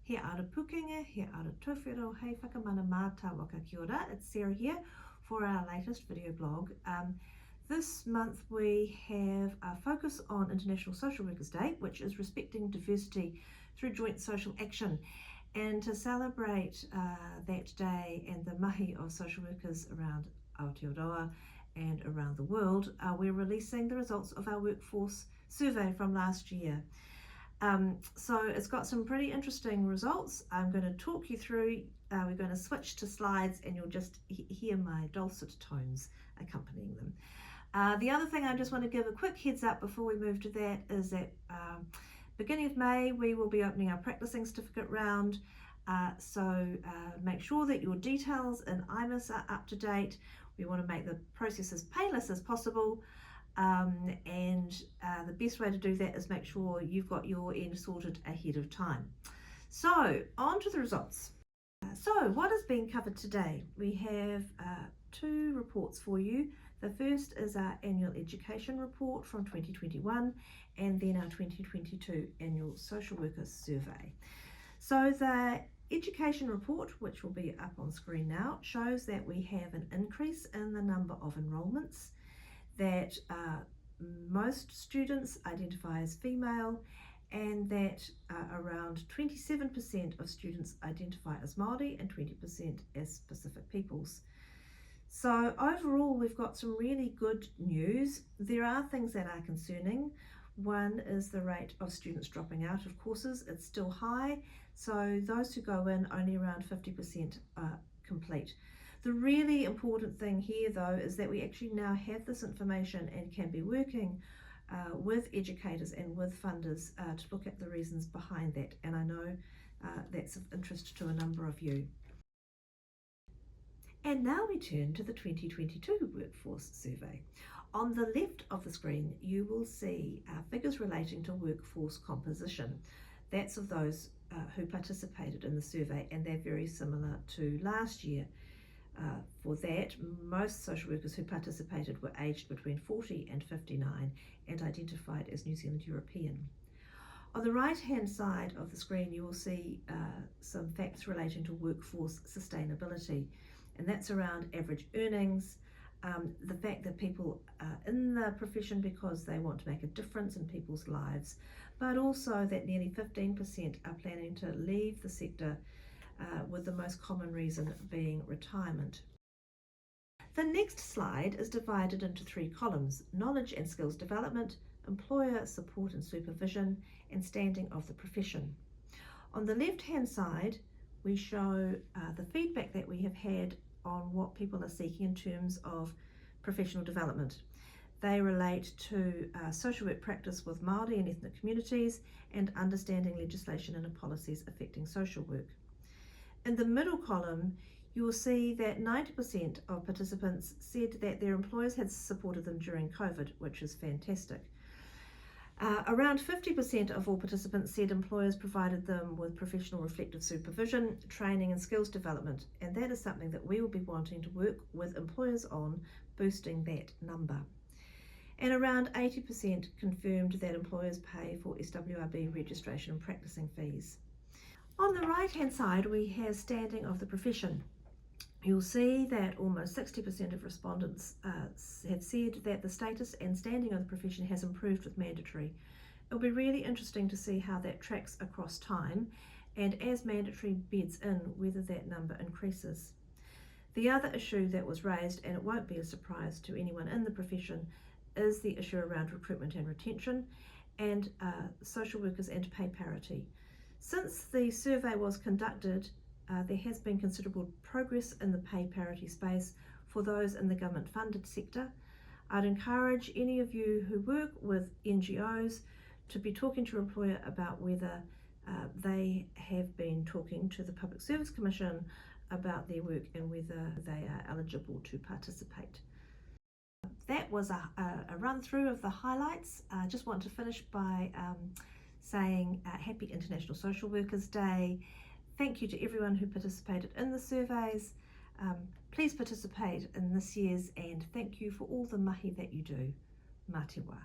He ara pukenga, he ara tōwhiro, hei whakamana māta waka kia ora. It's Sarah here for our latest video blog. This month we have a focus on International Social Workers Day, which is respecting diversity through joint social action. And to celebrate that day and the mahi of social workers around Aotearoa and around the world, we're releasing the results of our workforce survey from last year. So it's got some pretty interesting results. I'm going to talk you through, we're going to switch to slides and you'll just hear my dulcet tones accompanying them. The other thing I just want to give a quick heads up before we move to that is that beginning of May we will be opening our practicing certificate round, so make sure that your details in IMIS are up to date. We want to make the process as painless as possible, and the best way to do that is make sure you've got your end sorted ahead of time. So on to the results. So what is being covered today? We have two reports for you. The first is our annual education report from 2021 and then our 2022 annual social workers survey. So the education report, which will be up on screen now, shows that we have an increase in the number of enrolments, that most students identify as female, and that around 27% of students identify as Māori and 20% as Pacific peoples. So overall we've got some really good news. There are things that are concerning. One is the rate of students dropping out of courses. It's still high, so those who go in, only around 50% complete. The really important thing here though is that we actually now have this information and can be working with educators and with funders to look at the reasons behind that, and I know that's of interest to a number of you. And now we turn to the 2022 workforce survey. On the left of the screen you will see figures relating to workforce composition. That's of those who participated in the survey, and they're very similar to last year. For that, most social workers who participated were aged between 40 and 59 and identified as New Zealand European. On the right hand side of the screen you will see some facts relating to workforce sustainability, and that's around average earnings, the fact that people are in the profession because they want to make a difference in people's lives, but also that nearly 15% are planning to leave the sector, with the most common reason being retirement. The next slide is divided into three columns: knowledge and skills development, employer support and supervision, and standing of the profession. On the left hand side we show the feedback that we have had on what people are seeking in terms of professional development. They relate to social work practice with Māori and ethnic communities and understanding legislation and policies affecting social work. In the middle column you will see that 90% of participants said that their employers had supported them during COVID, which is fantastic. Around 50% of all participants said employers provided them with professional reflective supervision, training and skills development, and that is something that we will be wanting to work with employers on, boosting that number. And around 80% confirmed that employers pay for SWRB registration and practicing fees. On the right hand side we have standing of the profession. You'll see that almost 60% of respondents have said that the status and standing of the profession has improved with mandatory. It'll be really interesting to see how that tracks across time, and as mandatory beds in, whether that number increases. The other issue that was raised, and it won't be a surprise to anyone in the profession, is the issue around recruitment and retention and social workers and pay parity. Since the survey was conducted, there has been considerable progress in the pay parity space for those in the government funded sector. I'd encourage any of you who work with NGOs to be talking to your employer about whether they have been talking to the Public Service Commission about their work and whether they are eligible to participate. That was a run through of the highlights. I just want to finish by saying Happy International Social Workers Day. Thank you to everyone who participated in the surveys. Please participate in this year's, and thank you for all the mahi that you do. Mā te wā.